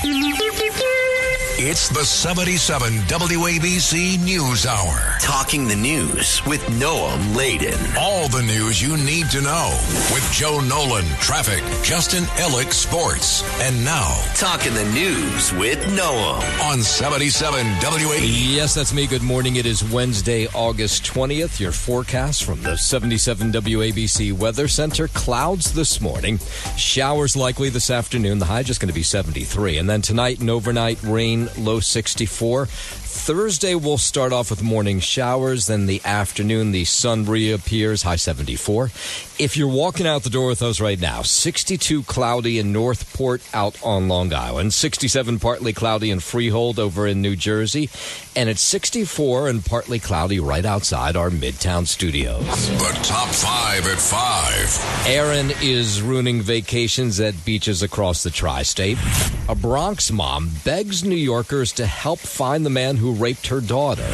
It's the 77 WABC News Hour. Talking the news with Noah Layden. All the news you need to know with Joe Nolan, traffic, Justin Ellick, sports. And now, Talking the news with Noah on 77 WABC. Yes, that's me. Good morning. It is Wednesday, August 20th. Your forecast from the 77 WABC Weather Center. Clouds this morning. Showers likely this afternoon. The high just going to be 73. And then tonight and overnight rain, low 64. Thursday will start off with morning showers. Then the afternoon, the sun reappears, high 74. If you're walking out the door with us right now, 62 cloudy in Northport out on Long Island, 67 partly cloudy in Freehold over in New Jersey, and it's 64 and partly cloudy right outside our Midtown studios. The top 5 at 5. Aaron is ruining vacations at beaches across the tri-state. A Bronx mom begs New Yorkers to help find the man who raped her daughter.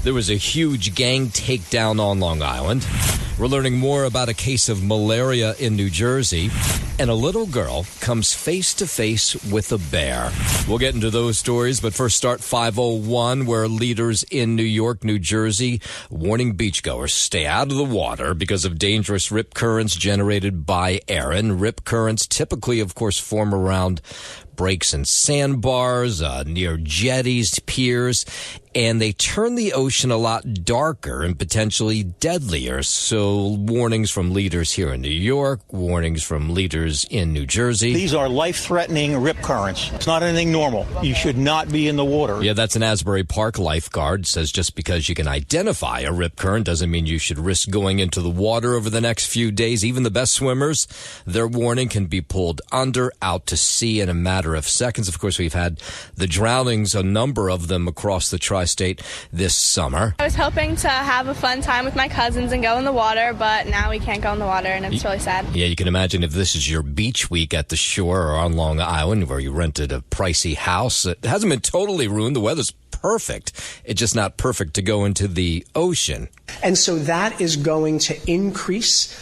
There was a huge gang takedown on Long Island. We're learning more about a case of malaria in New Jersey. And a little girl comes face to face with a bear. We'll get into those stories, but first start 5:01, where leaders in New York, New Jersey, warning beachgoers stay out of the water because of dangerous rip currents generated by Aaron. Rip currents typically, of course, form around breaks and sandbars, near jetties, piers, and they turn the ocean a lot darker and potentially deadlier. So warnings from leaders here in New York, warnings from leaders in New Jersey. These are life-threatening rip currents. It's not anything normal. You should not be in the water. Yeah, that's an Asbury Park lifeguard. Says just because you can identify a rip current doesn't mean you should risk going into the water over the next few days. Even the best swimmers, their warning can be pulled under, out to sea in a matter of seconds. Of course, we've had the drownings, a number of them across the tri-state this summer. I was hoping to have a fun time with my cousins and go in the water, but now we can't go in the water, and it's really sad. Yeah, you can imagine if this is your beach week at the shore or on Long Island where you rented a pricey house. It hasn't been totally ruined. The weather's perfect. It's just not perfect to go into the ocean. And so that is going to increase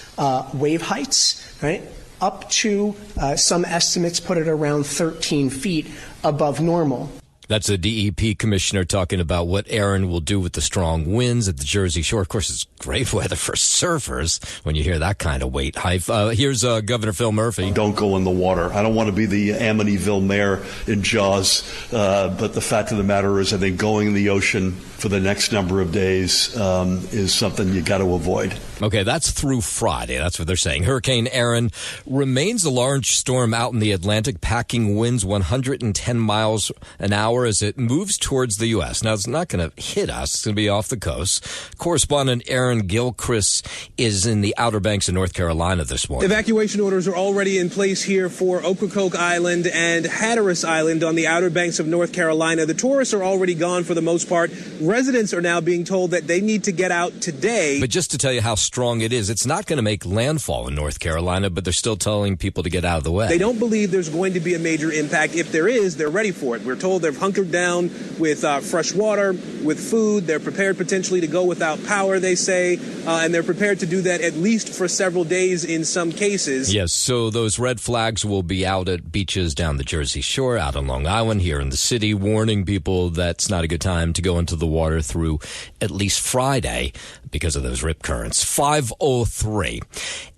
wave heights, right? Up to some estimates put it around 13 feet above normal. That's a DEP commissioner talking about what Aaron will do with the strong winds at the Jersey Shore. Of course, it's great weather for surfers when you hear that kind of weight height. Here's Governor Phil Murphy. Don't go in the water. I don't want to be the Amityville mayor in Jaws, but the fact of the matter is I think going in the ocean for the next number of days is something you got to avoid. Okay, that's through Friday. That's what they're saying. Hurricane Aaron remains a large storm out in the Atlantic, packing winds 110 miles an hour as it moves towards the U.S. Now, it's not going to hit us. It's going to be off the coast. Correspondent Aaron Gilchrist is in the Outer Banks of North Carolina this morning. Evacuation orders are already in place here for Ocracoke Island and Hatteras Island on the Outer Banks of North Carolina. The tourists are already gone for the most part. Residents are now being told that they need to get out today. But just to tell you how strong it is, it's not going to make landfall in North Carolina, but they're still telling people to get out of the way. They don't believe there's going to be a major impact. If there is, they're ready for it. We're told they've hunkered down with fresh water, with food. They're prepared potentially to go without power, they say, and they're prepared to do that at least for several days in some cases. Yes, so those red flags will be out at beaches down the Jersey Shore, out on Long Island, here in the city, warning people that's not a good time to go into the water through at least Friday because of those rip currents. 5:03.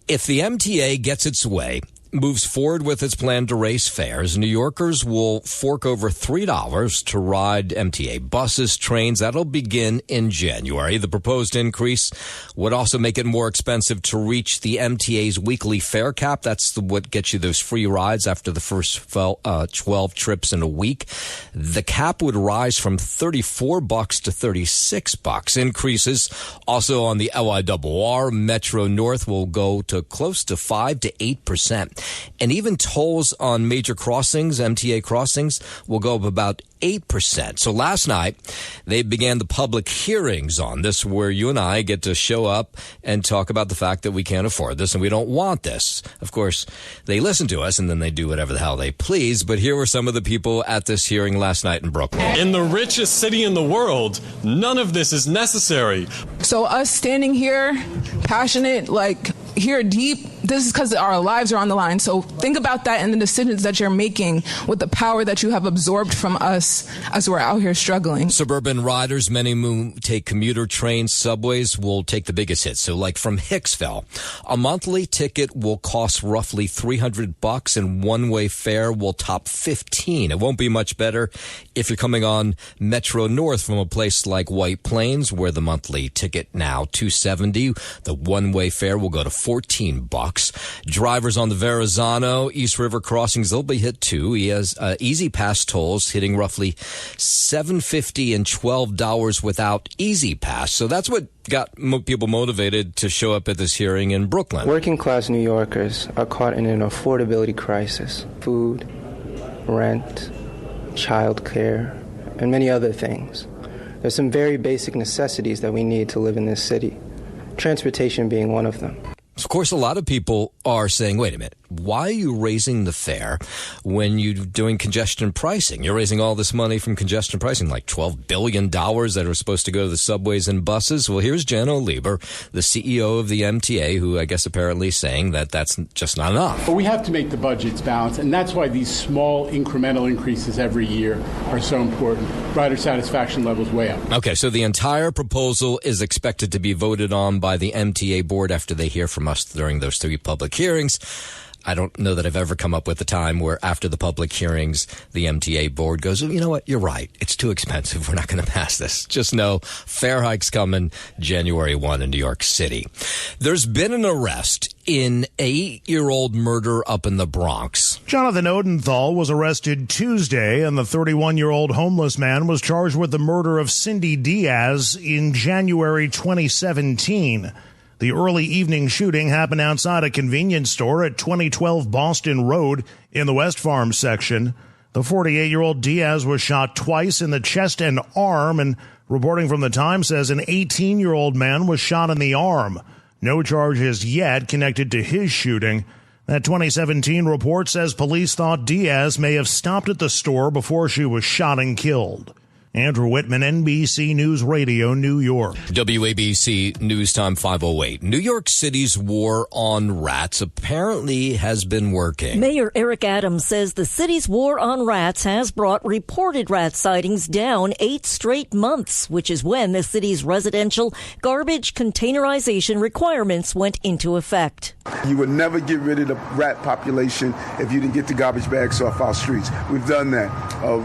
If the MTA gets its way, moves forward with its plan to raise fares, New Yorkers will fork over $3 to ride MTA buses, trains. That'll begin in January. The proposed increase would also make it more expensive to reach the MTA's weekly fare cap. That's what gets you those free rides after the first 12 trips in a week. The cap would rise from $34 to $36. Increases also on the LIRR. Metro North will go to close to 5 to 8%. And even tolls on major crossings, MTA crossings, will go up about 8%. So last night, they began the public hearings on this, where you and I get to show up and talk about the fact that we can't afford this and we don't want this. Of course, they listen to us and then they do whatever the hell they please. But here were some of the people at this hearing last night in Brooklyn. In the richest city in the world, none of this is necessary. So us standing here, passionate, here deep, this is because our lives are on the line. So think about that and the decisions that you're making with the power that you have absorbed from us as we're out here struggling. Suburban riders, many who take commuter trains, subways, will take the biggest hit. So like from Hicksville, a monthly ticket will cost roughly $300 and one-way fare will top $15. It won't be much better if you're coming on Metro North from a place like White Plains, where the monthly ticket now $270. The one-way fare will go to $14. Drivers on the Verrazano, East River crossings, they'll be hit too. He has Easy Pass tolls hitting roughly $7.50 and $12 without Easy Pass. So that's what got people motivated to show up at this hearing in Brooklyn. Working class New Yorkers are caught in an affordability crisis. Food, rent, childcare, and many other things. There's some very basic necessities that we need to live in this city, transportation being one of them. Of course, a lot of people are saying, wait a minute, why are you raising the fare when you're doing congestion pricing? You're raising all this money from congestion pricing, like $12 billion that are supposed to go to the subways and buses. Well, here's Jan O'Lieber, the CEO of the MTA, who I guess apparently saying that that's just not enough. But we have to make the budgets balance, and that's why these small incremental increases every year are so important. Rider satisfaction levels way up. Okay, so the entire proposal is expected to be voted on by the MTA board after they hear from us during those 3 public hearings. I don't know that I've ever come up with a time where after the public hearings, the MTA board goes, oh, you know what, you're right. It's too expensive. We're not going to pass this. Just know fare hikes coming January 1 in New York City. There's been an arrest in 8-year-old murder up in the Bronx. Jonathan Odenthal was arrested Tuesday, and the 31-year-old homeless man was charged with the murder of Cindy Diaz in January 2017. The early evening shooting happened outside a convenience store at 2012 Boston Road in the West Farm section. The 48-year-old Diaz was shot twice in the chest and arm, and reporting from the Times says an 18-year-old man was shot in the arm. No charges yet connected to his shooting. That 2017 report says police thought Diaz may have stopped at the store before she was shot and killed. Andrew Whitman, NBC News Radio, New York. WABC News Time 5:08. New York City's war on rats apparently has been working. Mayor Eric Adams says the city's war on rats has brought reported rat sightings down 8 straight months, which is when the city's residential garbage containerization requirements went into effect. You would never get rid of the rat population if you didn't get the garbage bags off our streets. We've done that.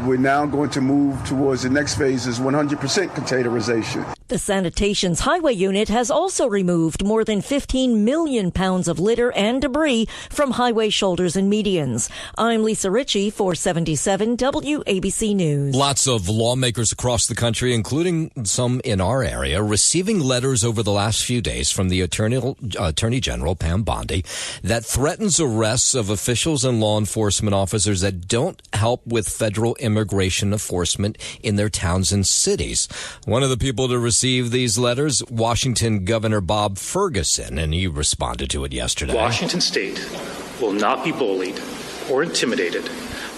We're now going to move towards the next phase is 100% containerization. The Sanitation's highway unit has also removed more than 15 million pounds of litter and debris from highway shoulders and medians. I'm Lisa Ritchie for 77 WABC News. Lots of lawmakers across the country, including some in our area, receiving letters over the last few days from the Attorney General, Pam Bondi, that threatens arrests of officials and law enforcement officers that don't help with federal immigration enforcement in their towns and cities. One of the people to receive these letters, Washington Governor Bob Ferguson, and he responded to it yesterday. Washington State will not be bullied or intimidated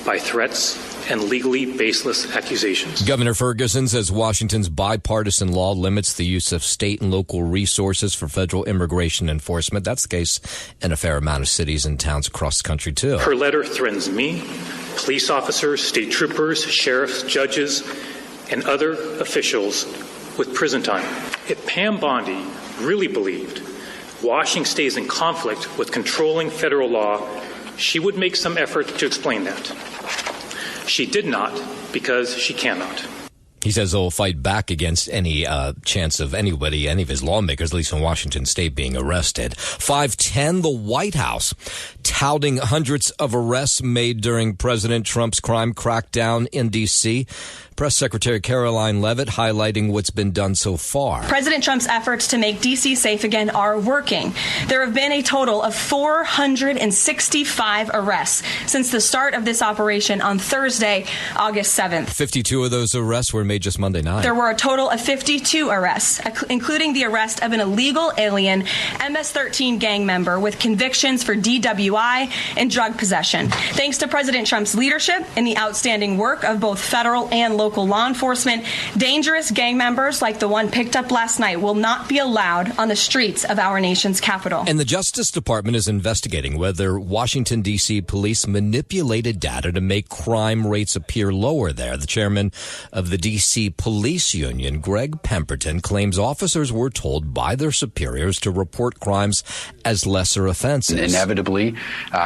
by threats and legally baseless accusations. Governor Ferguson says Washington's bipartisan law limits the use of state and local resources for federal immigration enforcement. That's the case in a fair amount of cities and towns across the country, too. Her letter threatens me, police officers, state troopers, sheriffs, judges, and other officials with prison time. If Pam Bondi really believed Washington stays in conflict with controlling federal law, she would make some effort to explain that. She did not because she cannot. He says he'll fight back against any chance of anybody, any of his lawmakers, at least in Washington State, being arrested. 5:10, the White House touting hundreds of arrests made during President Trump's crime crackdown in D.C. Press Secretary Caroline Leavitt highlighting what's been done so far. President Trump's efforts to make D.C. safe again are working. There have been a total of 465 arrests since the start of this operation on Thursday, August 7th. 52 of those arrests were made just Monday night. There were a total of 52 arrests, including the arrest of an illegal alien MS-13 gang member with convictions for DWI and drug possession. Thanks to President Trump's leadership and the outstanding work of both federal and local law enforcement, dangerous gang members like the one picked up last night will not be allowed on the streets of our nation's capital. And the Justice Department is investigating whether Washington, D.C. police manipulated data to make crime rates appear lower there. The chairman of the D.C. Police Union, Greg Pemberton, claims officers were told by their superiors to report crimes as lesser offenses. Inevitably,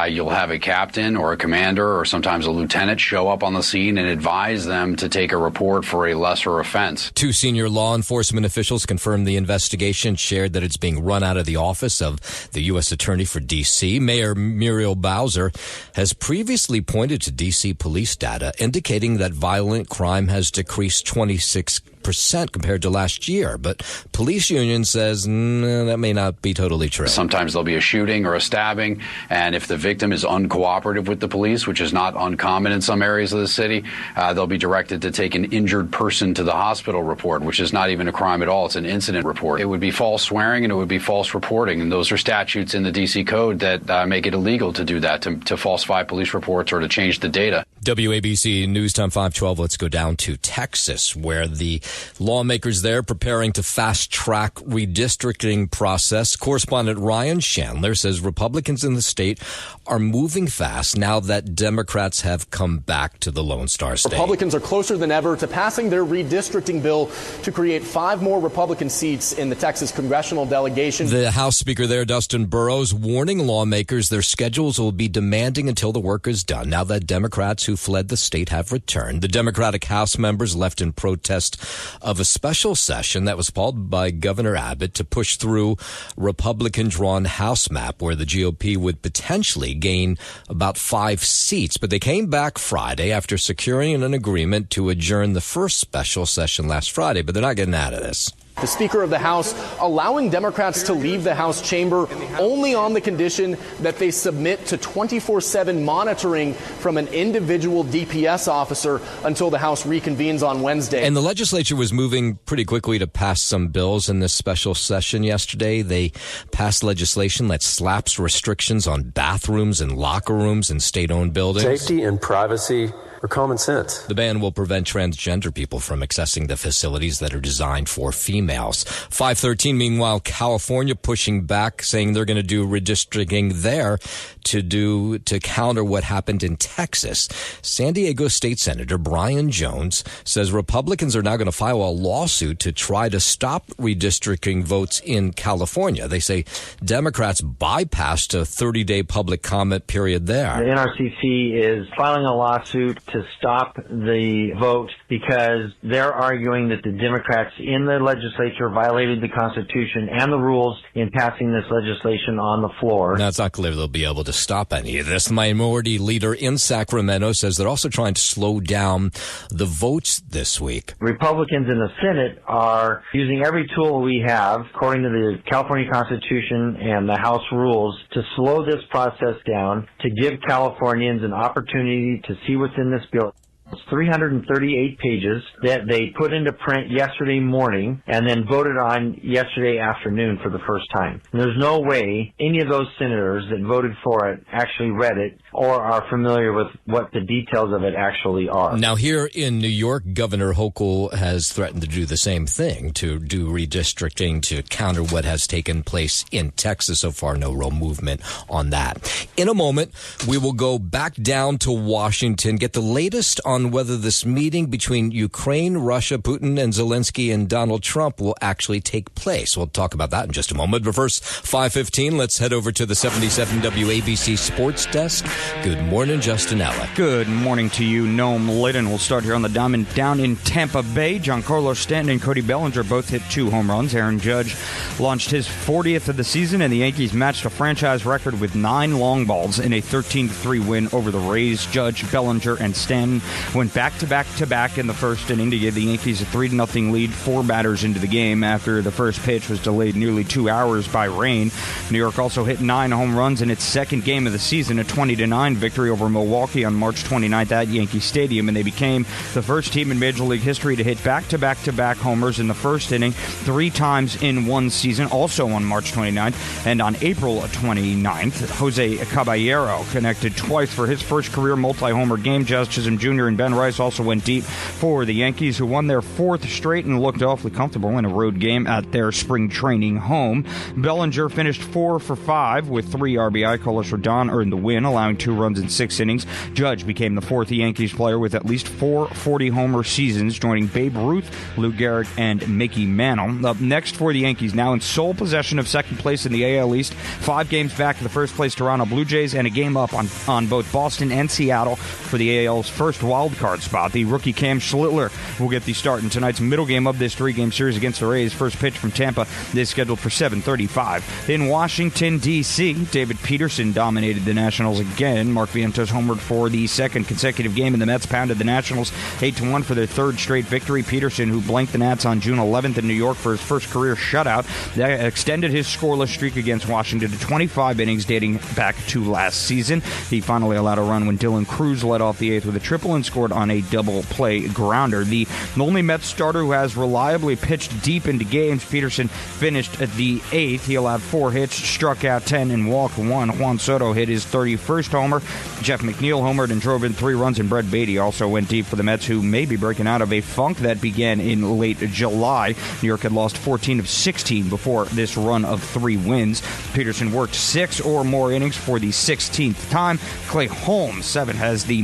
you'll have a captain or a commander or sometimes a lieutenant show up on the scene and advise them to take a report for a lesser offense. Two senior law enforcement officials confirmed the investigation, shared that it's being run out of the office of the U.S. Attorney for D.C. Mayor Muriel Bowser has previously pointed to D.C. police data indicating that violent crime has decreased 26% compared to last year. But police union says that may not be totally true. Sometimes there'll be a shooting or a stabbing, and if the victim is uncooperative with the police, which is not uncommon in some areas of the city, they'll be directed to take an injured person to the hospital report, which is not even a crime at all. It's an incident report. It would be false swearing and it would be false reporting, and those are statutes in the D.C. Code that make it illegal to do that, to falsify police reports or to change the data. WABC News Time 512. Let's go down to Texas, where the lawmakers there preparing to fast-track redistricting process. Correspondent Ryan Chandler says Republicans in the state are moving fast now that Democrats have come back to the Lone Star State. Republicans are closer than ever to passing their redistricting bill to create 5 more Republican seats in the Texas congressional delegation. The House Speaker there, Dustin Burrows, warning lawmakers their schedules will be demanding until the work is done now that Democrats who fled the state have returned. The Democratic House members left in protest of a special session that was called by Governor Abbott to push through Republican-drawn House map where the GOP would potentially gain about 5 seats. But they came back Friday after securing an agreement to adjourn the first special session last Friday, but they're not getting out of this. The Speaker of the House allowing Democrats to leave the House chamber only on the condition that they submit to 24/7 monitoring from an individual DPS officer until the House reconvenes on Wednesday. And the legislature was moving pretty quickly to pass some bills in this special session yesterday. They passed legislation that slaps restrictions on bathrooms and locker rooms in state-owned buildings. Safety and privacy are common sense. The ban will prevent transgender people from accessing the facilities that are designed for females. 513, meanwhile, California pushing back, saying they're going to do redistricting there to counter what happened in Texas. San Diego State Senator Brian Jones says Republicans are now going to file a lawsuit to try to stop redistricting votes in California. They say Democrats bypassed a 30-day public comment period there. The NRCC is filing a lawsuit to stop the vote because they're arguing that the Democrats in the legislature violated the Constitution and the rules in passing this legislation on the floor. Now, it's not clear they'll be able to stop any of this. The minority leader in Sacramento says they're also trying to slow down the votes this week. Republicans in the Senate are using every tool we have, according to the California Constitution and the House rules, to slow this process down, to give Californians an opportunity to see what's in this bill. It's 338 pages that they put into print yesterday morning and then voted on yesterday afternoon for the first time. And there's no way any of those senators that voted for it actually read it or are familiar with what the details of it actually are. Now, here in New York, Governor Hochul has threatened to do the same thing, to do redistricting to counter what has taken place in Texas. So far, no real movement on that. In a moment, we will go back down to Washington, get the latest on whether this meeting between Ukraine, Russia, Putin, and Zelensky and Donald Trump will actually take place. We'll talk about that in just a moment. But first, 5:15, let's head over to the 77 WABC Sports Desk. Good morning, Justin Ella. Good morning to you, Noam Liddon. We'll start here on the diamond down in Tampa Bay. Giancarlo Stanton and Cody Bellinger both hit 2 home runs. Aaron Judge launched his 40th of the season, and the Yankees matched a franchise record with 9 long balls in a 13-3 win over the Rays. Judge, Bellinger, and Stanton went back-to-back in the first inning to give the Yankees a 3-0 lead 4 batters into the game after the first pitch was delayed nearly 2 hours by rain. New York also hit 9 home runs in its second game of the season, a 20-9 7-9 victory over Milwaukee on March 29th at Yankee Stadium, and they became the first team in Major League history to hit back-to-back-to-back homers in the first inning 3 times in one season, also on March 29th. And on April 29th, Jose Caballero connected twice for his first career multi-homer game. Jazz Chisholm Jr. and Ben Rice also went deep for the Yankees, who won their 4th straight and looked awfully comfortable in a road game at their spring training home. Bellinger finished 4 for 5 with 3 RBI. Carlos Rodon earned the win, allowing 2 runs in 6 innings. Judge became the 4th Yankees player with at least 4 40-homer seasons, joining Babe Ruth, Lou Gehrig, and Mickey Mantle. Up next for the Yankees, now in sole possession of second place in the AL East, 5 games back to the first place Toronto Blue Jays, and a game up on both Boston and Seattle for the AL's first wildcard spot. The rookie Cam Schlittler will get the start in tonight's middle game of this 3-game series against the Rays. First pitch from Tampa is scheduled for 7:35. In Washington, D.C., David Peterson dominated the Nationals again. Mark Vientos homered for the second consecutive game, and the Mets pounded the Nationals 8-1 for their 3rd straight victory. Peterson, who blanked the Nats on June 11th in New York for his first career shutout, extended his scoreless streak against Washington to 25 innings dating back to last season. He finally allowed a run when Dylan Cruz led off the 8th with a triple and scored on a double play grounder. The only Mets starter who has reliably pitched deep into games, Peterson finished at the 8th. He allowed 4 hits, struck out 10, and walked 1. Juan Soto hit his 31st homer. Jeff McNeil homered and drove in 3 runs, and Brett Beatty also went deep for the Mets, who may be breaking out of a funk that began in late July. New York had lost 14 of 16 before this run of 3 wins. Peterson worked 6 or more innings for the 16th time. Clay Holmes, 7, has the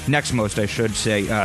next most,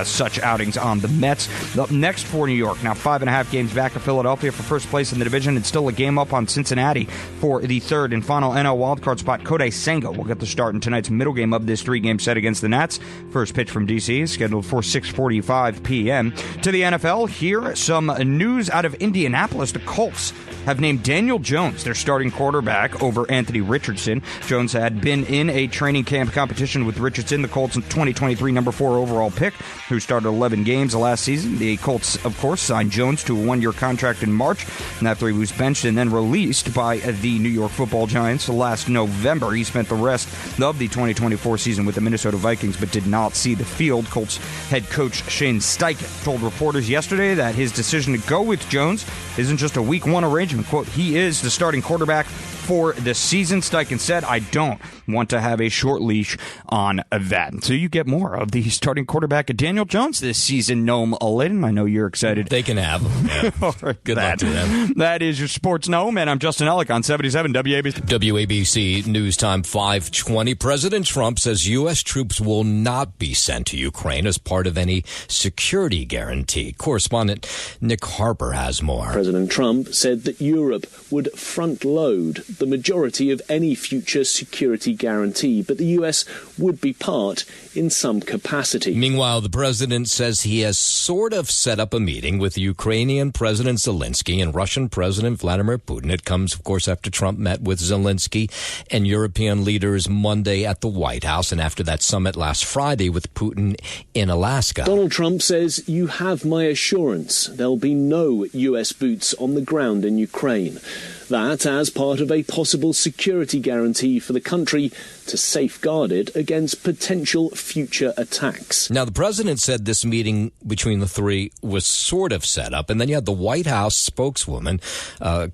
such outings on the Mets. Up next for New York, now 5.5 games back to Philadelphia for first place in the division, and still a game up on Cincinnati for the 3rd and final NL wildcard spot. Kodai Senga will get the start in tonight's middle game of this 3-game set against the Nats. First pitch from D.C. is scheduled for 6:45 p.m. To the NFL, here some news out of Indianapolis. The Colts have named Daniel Jones their starting quarterback over Anthony Richardson. Jones had been in a training camp competition with Richardson, the Colts' 2023 number 4 overall pick, who started 11 games last season. The Colts, of course, signed Jones to a 1-year contract in March, and after he was benched and then released by the New York Football Giants last November, he spent the rest of the 2024 season with the Minnesota Vikings but did not see the field. Colts head coach Shane Steichen told reporters yesterday that his decision to go with Jones isn't just a week 1 arrangement. Quote, he is the starting quarterback for the season. Steichen said, I don't want to have a short leash on that. So you get more of the starting quarterback of Daniel Jones this season, Noam Layden. I know you're excited. They can have him. Yeah. Good luck to them. That is your Sports Noam, and I'm Justin Ellick on 77 WABC. WABC News Time 5:20. President Trump says U.S. troops will not be sent to Ukraine as part of any security guarantee. Correspondent Nick Harper has more. President Trump said that Europe would front-load the majority of any future security guarantee, but the U.S. would be part in some capacity. Meanwhile, the president says he has sort of set up a meeting with Ukrainian President Zelensky and Russian President Vladimir Putin. It comes, of course, after Trump met with Zelensky and European leaders Monday at the White House, and after that summit last Friday with Putin in Alaska. Donald Trump says, you have my assurance. There'll be no U.S. boots on the ground in Ukraine. That as part of a possible security guarantee for the country to safeguard it against potential future attacks. Now, the president said this meeting between the three was sort of set up, and then you had the White House spokeswoman,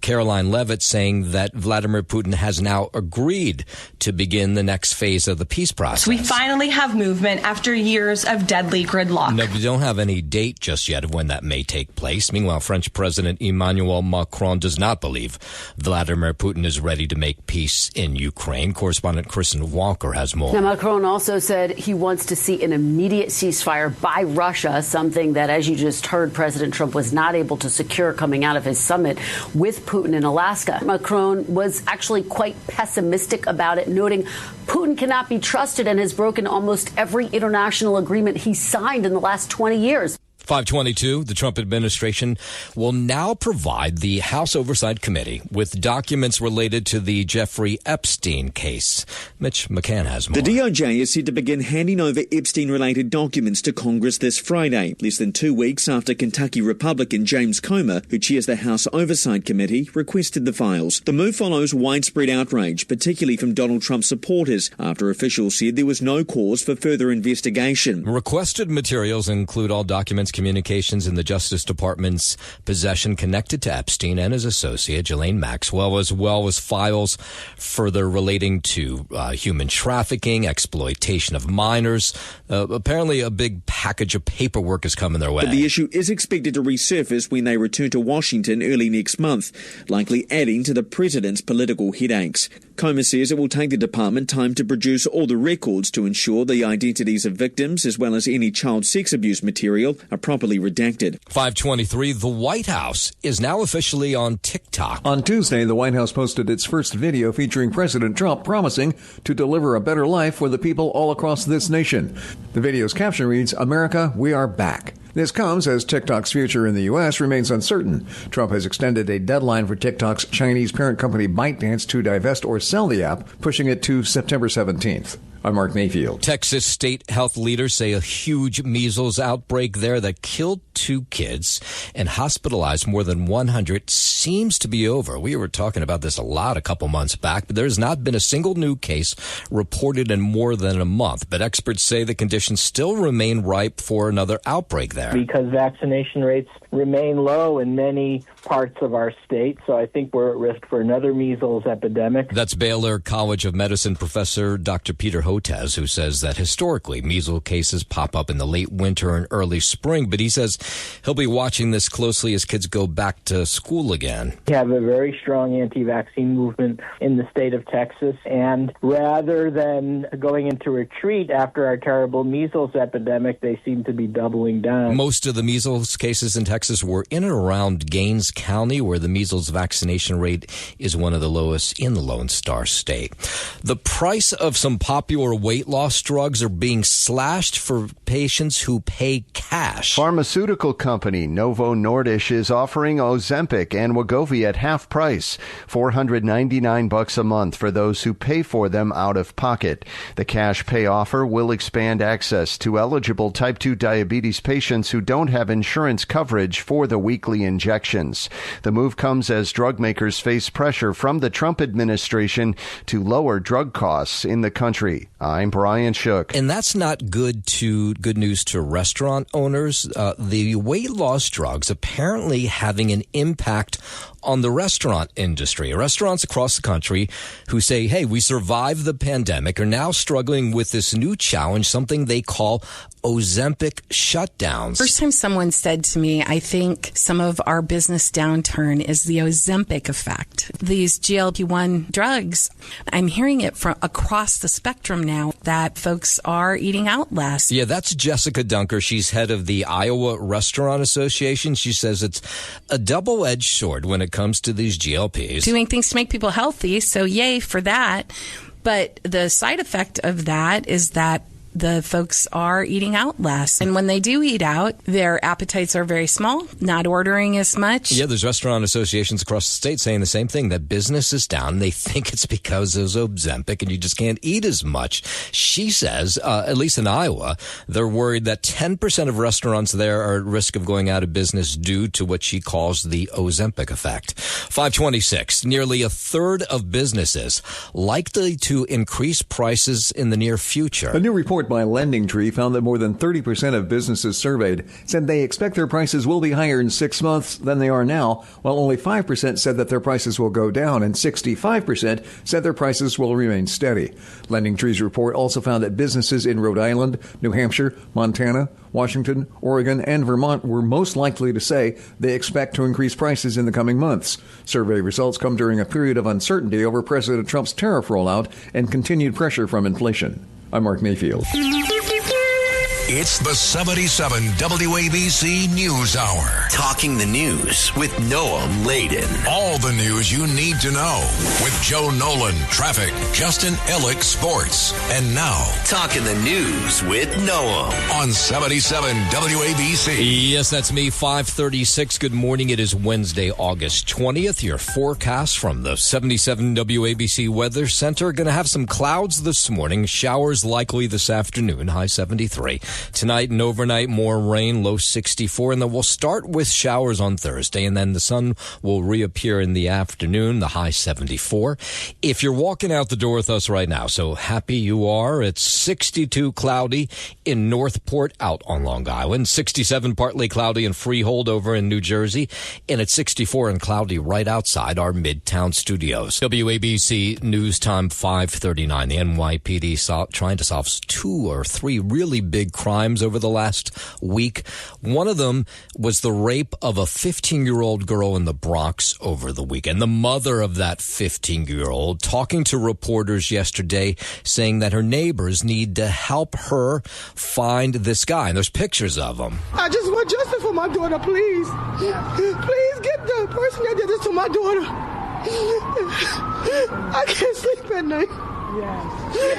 Caroline Leavitt, saying that Vladimir Putin has now agreed to begin the next phase of the peace process. We finally have movement after years of deadly gridlock. No, we don't have any date just yet of when that may take place. Meanwhile, French President Emmanuel Macron does not believe Vladimir Putin is ready to make peace in Ukraine. Correspondent Kristen Walker has more. Now, Macron also said he wants to see an immediate ceasefire by Russia, something that, as you just heard, President Trump was not able to secure coming out of his summit with Putin in Alaska. Macron was actually quite pessimistic about it, noting Putin cannot be trusted and has broken almost every international agreement he signed in the last 20 years. 522, the Trump administration will now provide the House Oversight Committee with documents related to the Jeffrey Epstein case. Mitch McCann has more. The DOJ is said to begin handing over Epstein-related documents to Congress this Friday, less than 2 weeks after Kentucky Republican James Comer, who chairs the House Oversight Committee, requested the files. The move follows widespread outrage, particularly from Donald Trump supporters, after officials said there was no cause for further investigation. Requested materials include all documents, communications in the Justice Department's possession connected to Epstein and his associate, Ghislaine Maxwell, as well as files further relating to human trafficking, exploitation of minors. Apparently a big package of paperwork is coming their way. But the issue is expected to resurface when they return to Washington early next month, likely adding to the president's political headaches. Comer says it will take the department time to produce all the records to ensure the identities of victims as well as any child sex abuse material are properly redacted. 523, the White House is now officially on TikTok. On Tuesday, the White House posted its first video featuring President Trump promising to deliver a better life for the people all across this nation. The video's caption reads, "America, we are back." This comes as TikTok's future in the U.S. remains uncertain. Trump has extended a deadline for TikTok's Chinese parent company ByteDance to divest or sell the app, pushing it to September 17th. I'm Mark Mayfield. Texas state health leaders say a huge measles outbreak there that killed 2 kids and hospitalized more than 100 seems to be over. We were talking about this a lot a couple months back, but there's not been a single new case reported in more than a month. But experts say the conditions still remain ripe for another outbreak there. Because vaccination rates remain low in many parts of our state, so I think we're at risk for another measles epidemic. That's Baylor College of Medicine professor Dr. Peter Hotez, who says that historically measles cases pop up in the late winter and early spring, but he says he'll be watching this closely as kids go back to school again. We have a very strong anti-vaccine movement in the state of Texas, and rather than going into retreat after our terrible measles epidemic, they seem to be doubling down. Most of the measles cases in Texas were in and around Gaines County, where the measles vaccination rate is one of the lowest in the Lone Star State. The price of some popular weight loss drugs are being slashed for patients who pay cash. Pharmaceutical company Novo Nordisk is offering Ozempic and Wegovy at half price, $499 a month for those who pay for them out of pocket. The cash pay offer will expand access to eligible type 2 diabetes patients who don't have insurance coverage for the weekly injections. The move comes as drug makers face pressure from the Trump administration to lower drug costs in the country. I'm Brian Shook. And that's not good news to restaurant owners. The weight loss drugs apparently having an impact on the restaurant industry. Restaurants across the country who say, hey, we survived the pandemic are now struggling with this new challenge, something they call Ozempic shutdowns. First time someone said to me, I think some of our business downturn is the Ozempic effect. These GLP-1 drugs, I'm hearing it from across the spectrum now that folks are eating out less. Yeah, that's Jessica Dunker. She's head of the Iowa Restaurant Association. She says it's a double-edged sword when it comes to these GLPs. Doing things to make people healthy, so yay for that. But the side effect of that is that the folks are eating out less. And when they do eat out, their appetites are very small, not ordering as much. Yeah, there's restaurant associations across the state saying the same thing, that business is down. They think it's because of Ozempic and you just can't eat as much. She says, at least in Iowa, they're worried that 10% of restaurants there are at risk of going out of business due to what she calls the Ozempic effect. 526, nearly a third of businesses likely to increase prices in the near future. A new report by LendingTree found that more than 30% of businesses surveyed said they expect their prices will be higher in 6 months than they are now, while only 5% said that their prices will go down and 65% said their prices will remain steady. LendingTree's report also found that businesses in Rhode Island, New Hampshire, Montana, Washington, Oregon, and Vermont were most likely to say they expect to increase prices in the coming months. Survey results come during a period of uncertainty over President Trump's tariff rollout and continued pressure from inflation. I'm Mark Mayfield. It's the 77 WABC News Hour. Talking the news with Noam Laden. All the news you need to know with Joe Nolan, traffic, Justin Ellick, sports. And now, Talking the news with Noam on 77 WABC. Yes, that's me, 5:36. Good morning. It is Wednesday, August 20th. Your forecast from the 77 WABC Weather Center. Going to have some clouds this morning. Showers likely this afternoon, high 73. Tonight and overnight, more rain, low 64. And then we'll start with showers on Thursday, and then the sun will reappear in the afternoon, the high 74. If you're walking out the door with us right now, so happy you are. It's 62 cloudy in Northport out on Long Island, 67 partly cloudy in Freehold over in New Jersey, and it's 64 and cloudy right outside our Midtown studios. WABC News Time 5:39. The NYPD trying to solve 2 or 3 really big crimes over the last week. One of them was the rape of a 15-year-old girl in the Bronx over the weekend. The mother of that 15-year-old talking to reporters yesterday saying that her neighbors need to help her find this guy. And there's pictures of him. I just want justice for my daughter, please. Please get the person that did this to my daughter. I can't sleep at night.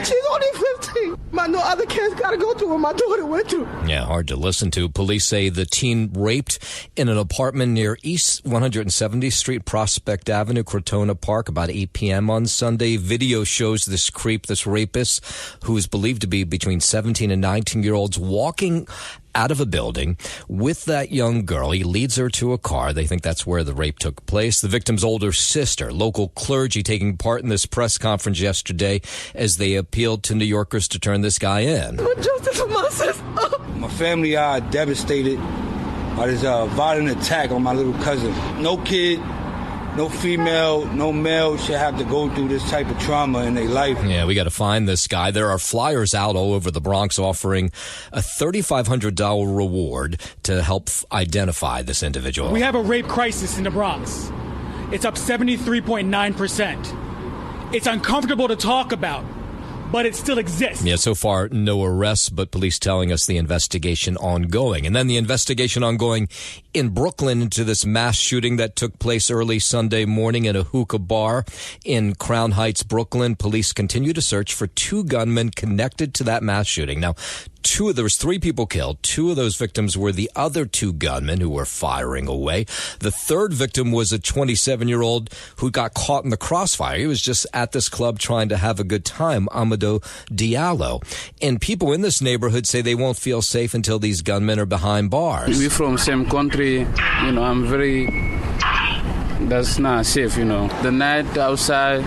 She's only 15. No other kids got to go through what my daughter went through. Yeah, hard to listen to. Police say the teen raped in an apartment near East 170th Street, Prospect Avenue, Crotona Park, about 8 p.m. on Sunday. Video shows this creep, this rapist, who is believed to be between 17 and 19-year-olds, walking out of a building with that young girl. He leads her to a car. They think that's where the rape took place. The victim's older sister, local clergy taking part in this press conference yesterday as they appealed to New Yorkers to turn this guy in. Justice for my sister. My family are devastated by this violent attack on my little cousin. No kid, no female, no male should have to go through this type of trauma in their life. Yeah, we got to find this guy. There are flyers out all over the Bronx offering a $3,500 reward to help identify this individual. We have a rape crisis in the Bronx. It's up 73.9%. It's uncomfortable to talk about, but it still exists. Yeah, so far, no arrests, but police telling us the investigation ongoing. And then the investigation ongoing in Brooklyn into this mass shooting that took place early Sunday morning at a hookah bar in Crown Heights, Brooklyn. Police continue to search for 2 gunmen connected to that mass shooting. Now, there was 3 people killed. 2 of those victims were the other 2 gunmen who were firing away. The third victim was a 27-year-old who got caught in the crossfire. He was just at this club trying to have a good time, Amadou Diallo. And people in this neighborhood say they won't feel safe until these gunmen are behind bars. We're from same country. That's not safe, The night outside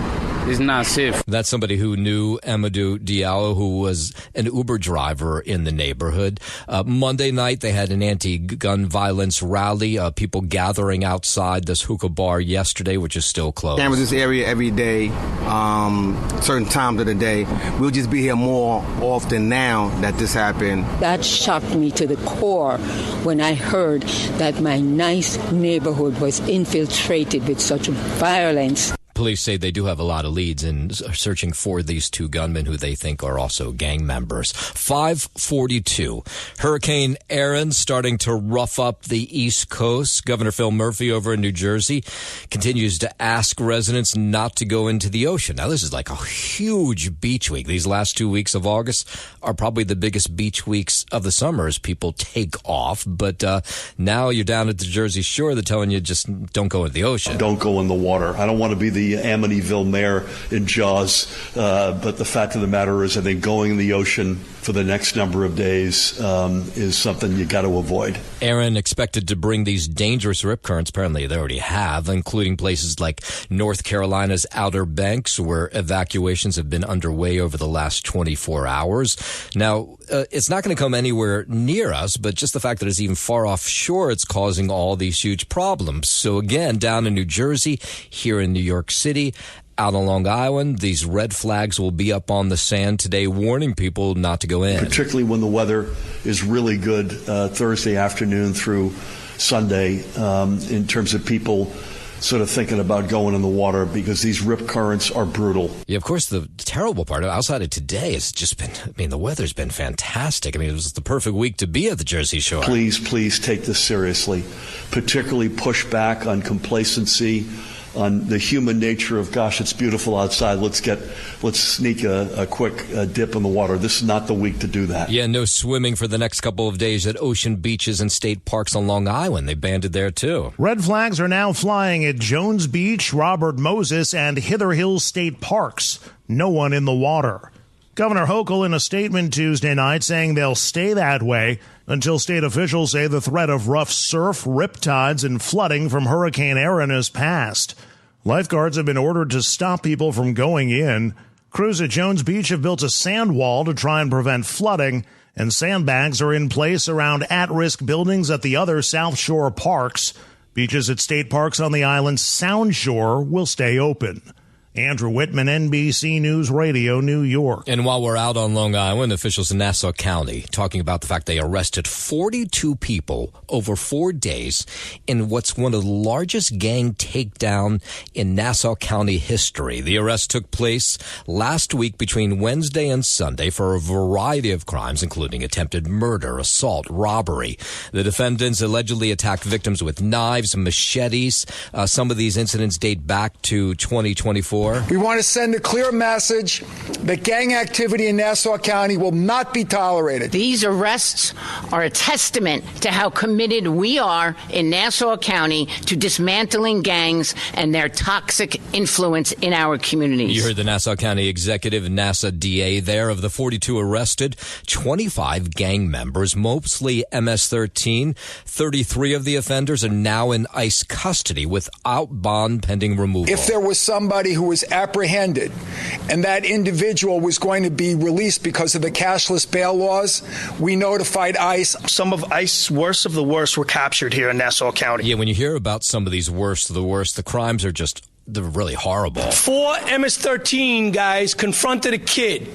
is not safe. That's somebody who knew Amadou Diallo, who was an Uber driver in the neighborhood. Monday night, they had an anti-gun violence rally, people gathering outside this hookah bar yesterday, which is still closed. Canvass this area every day, certain times of the day. We'll just be here more often now that this happened. That shocked me to the core when I heard that my nice neighborhood was infiltrated with such violence. Police say they do have a lot of leads in searching for these 2 gunmen who they think are also gang members. 5:42. Hurricane Erin starting to rough up the East Coast. Governor Phil Murphy over in New Jersey continues to ask residents not to go into the ocean. Now, this is like a huge beach week. These last 2 weeks of August are probably the biggest beach weeks of the summer as people take off. But now you're down at the Jersey Shore. They're telling you just don't go into the ocean. Don't go in the water. I don't want to be the Amityville mayor in Jaws, but the fact of the matter is I think going in the ocean for the next number of days is something you got to avoid. Erin expected to bring these dangerous rip currents, apparently they already have, including places like North Carolina's Outer Banks, where evacuations have been underway over the last 24 hours. Now, it's not going to come anywhere near us, but just the fact that it's even far offshore, it's causing all these huge problems. So again, down in New Jersey, here in New York City, out on Long Island, these red flags will be up on the sand today, warning people not to go in. Particularly when the weather is really good Thursday afternoon through Sunday, in terms of people sort of thinking about going in the water because these rip currents are brutal. Yeah, of course, the terrible part outside of today has just been, the weather's been fantastic. It was the perfect week to be at the Jersey Shore. Please take this seriously, particularly push back on complacency, on the human nature of, gosh, it's beautiful outside. Let's sneak a quick dip in the water. This is not the week to do that. Yeah, no swimming for the next couple of days at ocean beaches and state parks on Long Island. They banned it there, too. Red flags are now flying at Jones Beach, Robert Moses, and Hither Hills State Parks. No one in the water. Governor Hochul in a statement Tuesday night saying they'll stay that way until state officials say the threat of rough surf, riptides, and flooding from Hurricane Erin has passed. Lifeguards have been ordered to stop people from going in. Crews at Jones Beach have built a sand wall to try and prevent flooding, and sandbags are in place around at-risk buildings at the other South Shore parks. Beaches at state parks on the island's Sound Shore will stay open. Andrew Whitman, NBC News Radio, New York. And while we're out on Long Island, officials in Nassau County talking about the fact they arrested 42 people over 4 days in what's one of the largest gang takedown in Nassau County history. The arrest took place last week between Wednesday and Sunday for a variety of crimes, including attempted murder, assault, robbery. The defendants allegedly attacked victims with knives and machetes. Some of these incidents date back to 2024. We want to send a clear message that gang activity in Nassau County will not be tolerated. These arrests are a testament to how committed we are in Nassau County to dismantling gangs and their toxic influence in our communities. You heard the Nassau County executive and NASA DA there. Of the 42 arrested, 25 gang members, mostly MS-13. 33 of the offenders are now in ICE custody without bond pending removal. If there was somebody who was apprehended and that individual was going to be released because of the cashless bail laws, we notified ICE. Some of ICE's worst of the worst were captured here in Nassau County. Yeah, when you hear about some of these worst of the worst, the crimes are they're really horrible. 4 MS-13 guys confronted a kid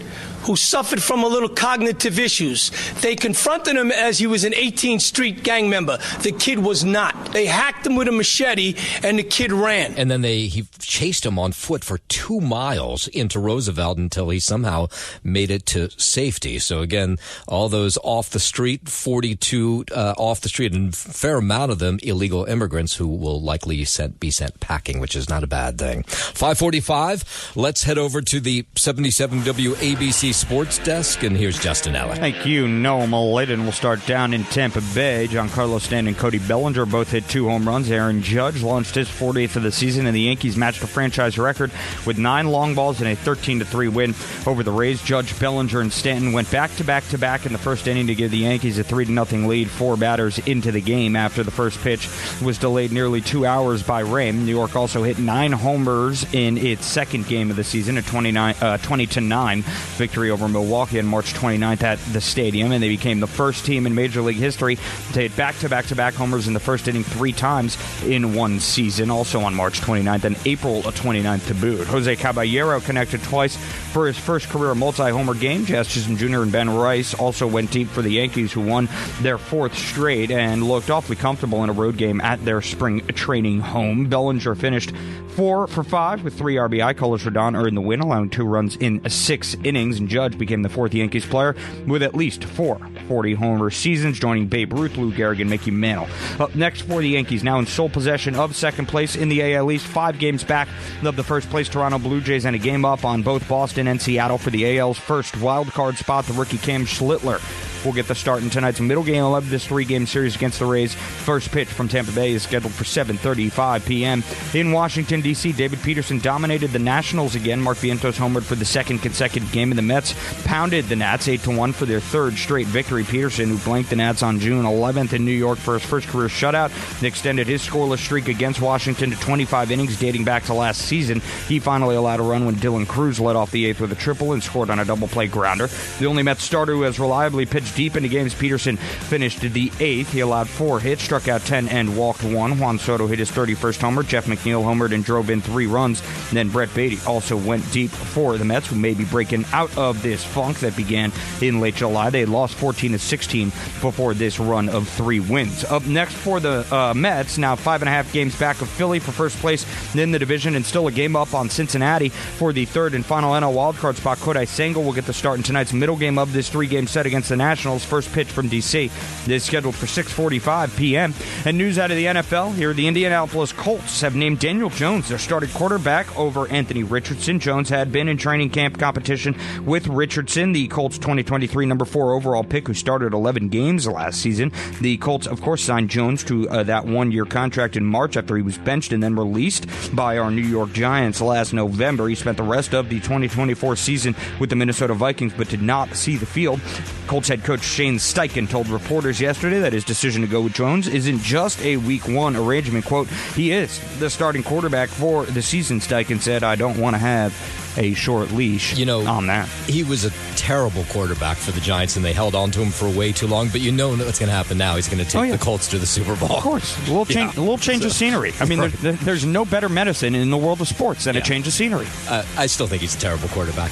who suffered from a little cognitive issues. They confronted him as he was an 18th Street gang member. The kid was not. They hacked him with a machete, and the kid ran. And then he chased him on foot for 2 miles into Roosevelt until he somehow made it to safety. So again, all those off the street, 42 off the street, and a fair amount of them illegal immigrants who will likely be sent packing, which is not a bad thing. 5:45. Let's head over to the 77 WABC Sports Desk, and here's Justin Ellick. Thank you, Noah Maladen. We'll start down in Tampa Bay. Giancarlo Stanton and Cody Bellinger both hit 2 home runs. Aaron Judge launched his 40th of the season, and the Yankees matched a franchise record with 9 long balls and a 13-3 win over the Rays. Judge, Bellinger, and Stanton went back-to-back in the first inning to give the Yankees a 3-0 lead 4 batters into the game after the first pitch was delayed nearly 2 hours by rain. New York also hit 9 homers in its second game of the season, a 20-9 victory over Milwaukee on March 29th at the stadium, and they became the first team in Major League history to hit back-to-back homers in the first inning 3 times in one season, also on March 29th and April 29th to boot. Jose Caballero connected twice for his first career multi-homer game. Jazz Chisholm Jr. and Ben Rice also went deep for the Yankees, who won their 4th straight and looked awfully comfortable in a road game at their spring training home. Bellinger finished 4 for 5 with 3 RBI. Carlos Rodon earned the win, allowing 2 runs in 6 innings, and Judge became the 4th Yankees player with at least 4 40-homer seasons, joining Babe Ruth, Lou Gehrig, and Mickey Mantle. Up next for the Yankees, now in sole possession of second place in the AL East, 5 games back of the first place Toronto Blue Jays, and a game up on both Boston and Seattle for the AL's first wild card spot. The rookie Cam Schlittler will get the start in tonight's middle game of this 3-game series against the Rays. First pitch from Tampa Bay is scheduled for 7:35 p.m. In Washington, D.C., David Peterson dominated the Nationals again. Mark Vientos homered for the second consecutive game, and the Mets pounded the Nats 8-1 for their 3rd straight victory. Peterson, who blanked the Nats on June 11th in New York for his first career shutout, extended his scoreless streak against Washington to 25 innings dating back to last season. He finally allowed a run when Dylan Cruz led off the 8th with a triple and scored on a double play grounder. The only Mets starter who has reliably pitched stretch deep into games. Peterson finished the 8th. He allowed 4 hits, struck out 10, and walked 1. Juan Soto hit his 31st homer. Jeff McNeil homered and drove in 3 runs. And then Brett Beatty also went deep for the Mets, who may be breaking out of this funk that began in late July. They had lost 14-16 before this run of 3 wins. Up next for the Mets, now 5.5 games back of Philly for first place in the division, and still a game up on Cincinnati for the 3rd and final NL wildcard spot. Kodai Senga will get the start in tonight's middle game of this 3-game set against the Nationals. First pitch from D.C. is scheduled for 6:45 p.m. And news out of the NFL here, the Indianapolis Colts have named Daniel Jones their starting quarterback over Anthony Richardson. Jones had been in training camp competition with Richardson, the Colts' 2023 number 4 overall pick, who started 11 games last season. The Colts, of course, signed Jones to that 1-year contract in March after he was benched and then released by our New York Giants last November. He spent the rest of the 2024 season with the Minnesota Vikings but did not see the field. Colts head coach Shane Steichen told reporters yesterday that his decision to go with Jones isn't just a Week 1 arrangement. Quote, he is the starting quarterback for the season, Steichen said. I don't want to have a short leash on that. He was a terrible quarterback for the Giants, and they held on to him for way too long. But you know what's going to happen now. He's going to take the Colts to the Super Bowl. Of course. A little change of scenery. I mean, right. there's no better medicine in the world of sports than a change of scenery. I still think he's a terrible quarterback.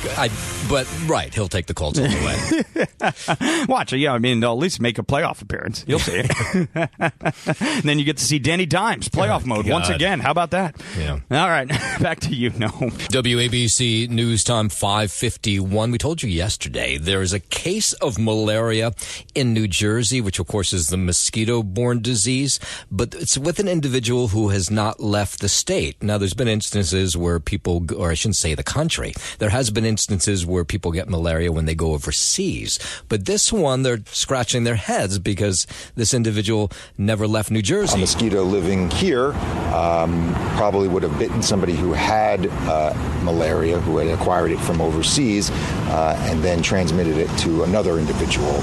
But he'll take the Colts all the way. Watch, I mean, they'll at least make a playoff appearance. You'll see it. And then you get to see Danny Dimes, playoff mode once again. How about that? Yeah. All right, back to you, Noam. WABC News Time 5:51. We told you yesterday there is a case of malaria in New Jersey, which of course is the mosquito-borne disease, but it's with an individual who has not left the state. Now, there's been instances where people, or I shouldn't say the country, there has been instances where people get malaria when they go overseas. But this one, they're scratching their heads because this individual never left New Jersey. A mosquito living here probably would have bitten somebody who had malaria, who had acquired it from overseas, and then transmitted it to another individual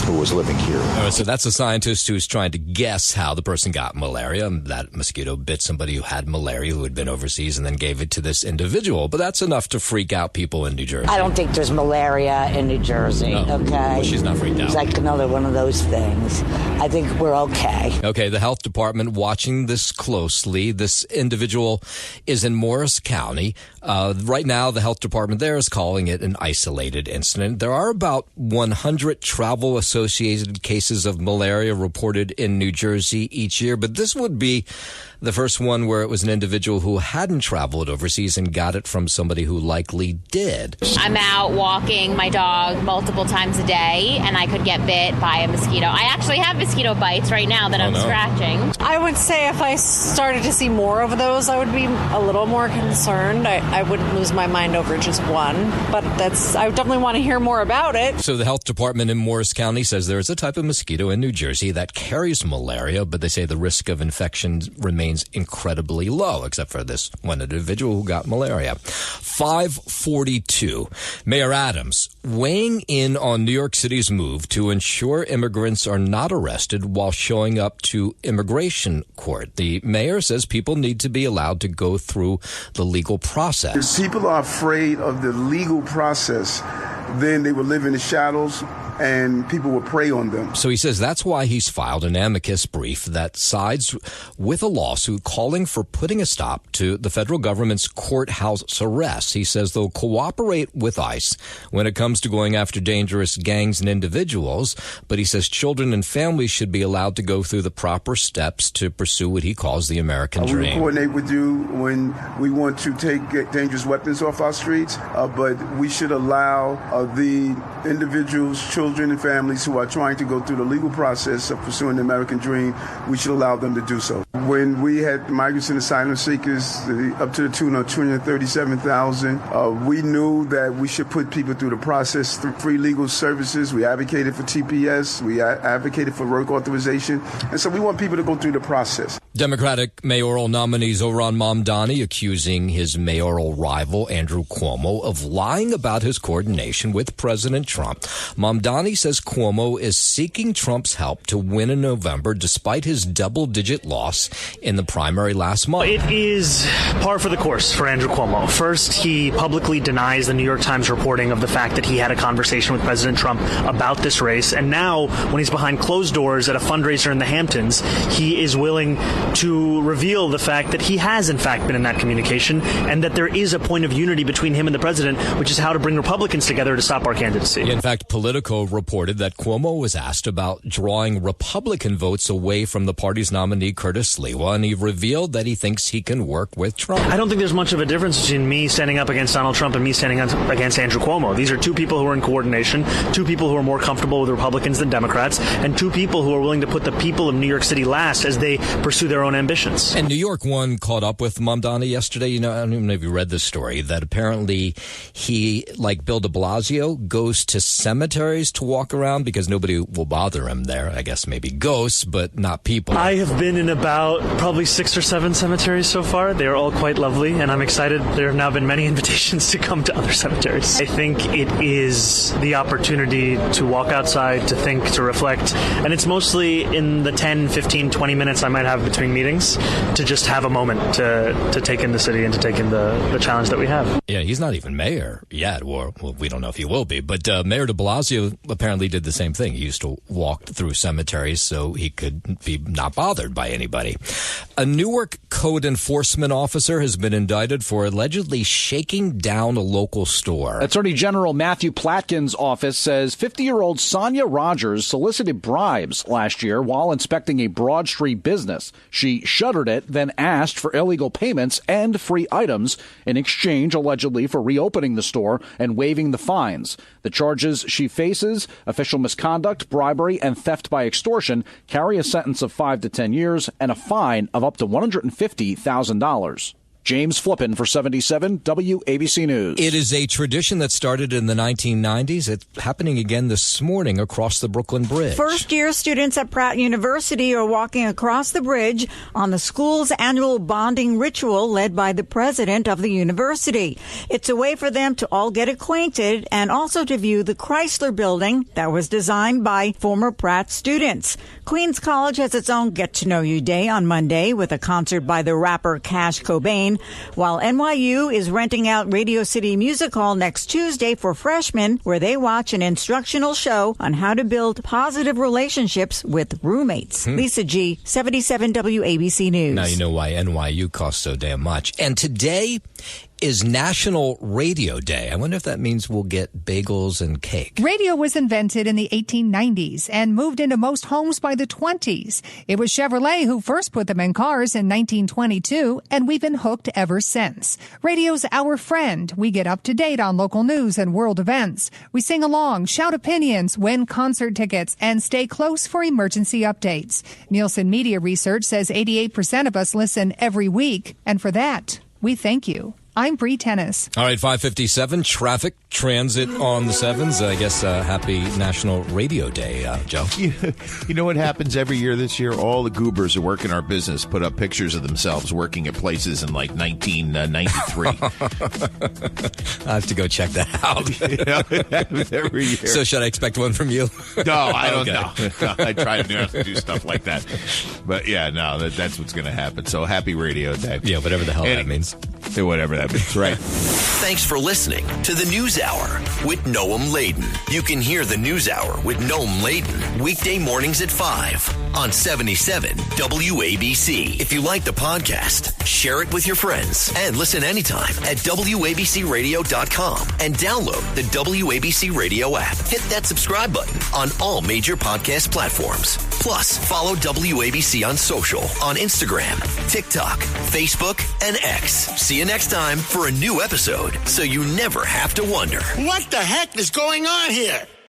who was living here. So that's a scientist who's trying to guess how the person got malaria. That mosquito bit somebody who had malaria, who had been overseas, and then gave it to this individual. But that's enough to freak out people in New Jersey. I don't think there's malaria in New Jersey, okay? Well, she's not freaked out. It's like another one of those things. I think we're okay. Okay, the health department watching this closely. This individual is in Morris County. Right now, the health department there is calling it an isolated incident. There are about 100 travel-associated cases of malaria reported in New Jersey each year, but this would be the first one where it was an individual who hadn't traveled overseas and got it from somebody who likely did. I'm out walking my dog multiple times a day, and I could get bit by a mosquito. I actually have mosquito bites right now that I'm scratching. I would say if I started to see more of those, I would be a little more concerned. I wouldn't lose my mind over just one, but I definitely want to hear more about it. So the health department in Morris County says there is a type of mosquito in New Jersey that carries malaria, but they say the risk of infection remains incredibly low, except for this one individual who got malaria. 5:42. Mayor Adams weighing in on New York City's move to ensure immigrants are not arrested while showing up to immigration court. The mayor says people need to be allowed to go through the legal process. If people are afraid of the legal process, then they will live in the shadows and people will prey on them. So he says that's why he's filed an amicus brief that sides with a lawsuit calling for putting a stop to the federal government's courthouse arrests. He says they'll cooperate with ICE when it comes to going after dangerous gangs and individuals, but he says children and families should be allowed to go through the proper steps to pursue what he calls the American dream. We will coordinate with you when we want to take dangerous weapons off our streets, but we should allow the individuals, children, and families who are trying to go through the legal process of pursuing the American dream, we should allow them to do so. When we had migrants and asylum seekers up to the tune of 237,000, we knew that we should put people through the process through free legal services. We advocated for TPS. We advocated for work authorization. And so we want people to go through the process. Democratic mayoral nominee Zohran Mamdani accusing his mayoral rival Andrew Cuomo of lying about his coordination with President Trump. Mamdani says Cuomo is seeking Trump's help to win in November despite his double-digit loss in the primary last month. It is par for the course for Andrew Cuomo. First, he publicly denies the New York Times reporting of the fact that he had a conversation with President Trump about this race. And now, when he's behind closed doors at a fundraiser in the Hamptons, he is willing to reveal the fact that he has, in fact, been in that communication and that there is a point of unity between him and the president, which is how to bring Republicans together to stop our candidacy. In fact, Politico reported that Cuomo was asked about drawing Republican votes away from the party's nominee, Curtis Sliwa, and he revealed that he thinks he can work with Trump. I don't think there's much of a difference between me standing up against Donald Trump and me standing up against Andrew Cuomo. These are two people who are in coordination, two people who are more comfortable with Republicans than Democrats, and two people who are willing to put the people of New York City last as they pursue their own ambitions. And New York One caught up with Mamdani yesterday. You know, I don't even know if you read this story, that apparently he, like Bill de Blasio, goes to cemeteries to walk around because nobody will bother him there. I guess maybe ghosts, but not people. I have been in about probably 6 or 7 cemeteries so far. They are all quite lovely, and I'm excited. There have now been many invitations to come to other cemeteries. I think it is the opportunity to walk outside, to think, to reflect, and it's mostly in the 10, 15, 20 minutes I might have between meetings to just have a moment to take in the city and to take in the challenge that we have. Yeah, he's not even mayor yet, or well, we don't know if he will be, but Mayor de Blasio apparently did the same thing. He used to walk through cemeteries so he could be not bothered by anybody. A Newark code enforcement officer has been indicted for allegedly shaking down a local store. Attorney General Matthew Platkin's office says 50-year-old Sonia Rogers solicited bribes last year while inspecting a Broad Street business. She shuttered it, then asked for illegal payments and free items in exchange, allegedly, for reopening the store and waiving the fines. The charges she faces, official misconduct, bribery, and theft by extortion, carry a sentence of 5 to 10 years and a fine of up to $150,000. James Flippin for 77 WABC News. It is a tradition that started in the 1990s. It's happening again this morning across the Brooklyn Bridge. First-year students at Pratt University are walking across the bridge on the school's annual bonding ritual led by the president of the university. It's a way for them to all get acquainted and also to view the Chrysler building that was designed by former Pratt students. Queens College has its own Get to Know You Day on Monday with a concert by the rapper Cash Cobain, while NYU is renting out Radio City Music Hall next Tuesday for freshmen, where they watch an instructional show on how to build positive relationships with roommates. Lisa G., 77 WABC News. Now you know why NYU costs so damn much. And today is National Radio Day. I wonder if that means we'll get bagels and cake. Radio was invented in the 1890s and moved into most homes by the 20s. It was Chevrolet who first put them in cars in 1922, and we've been hooked ever since. Radio's our friend. We get up to date on local news and world events. We sing along, shout opinions, win concert tickets, and stay close for emergency updates. Nielsen Media Research says 88% of us listen every week, and for that, we thank you. I'm Bree Tennis. All right, 5:57, traffic, transit on the 7s. I guess happy National Radio Day, Joe. You know what happens every year this year? All the goobers who work in our business put up pictures of themselves working at places in like 1993. I have to go check that out. It happens every year. So should I expect one from you? No, I don't know. I try to do stuff like that. But yeah, no, that's what's going to happen. So happy Radio Day. Yeah, whatever the hell that means. Whatever that means, right. Thanks for listening to the News Hour with Noam Laden. You can hear the News Hour with Noam Laden weekday mornings at 5 on 77 WABC. If you like the podcast, share it with your friends and listen anytime at WABCRadio.com and download the WABC Radio app. Hit that subscribe button on all major podcast platforms. Plus, follow WABC on social on Instagram, TikTok, Facebook, and X. See you next time for a new episode so you never have to wonder. What the heck is going on here?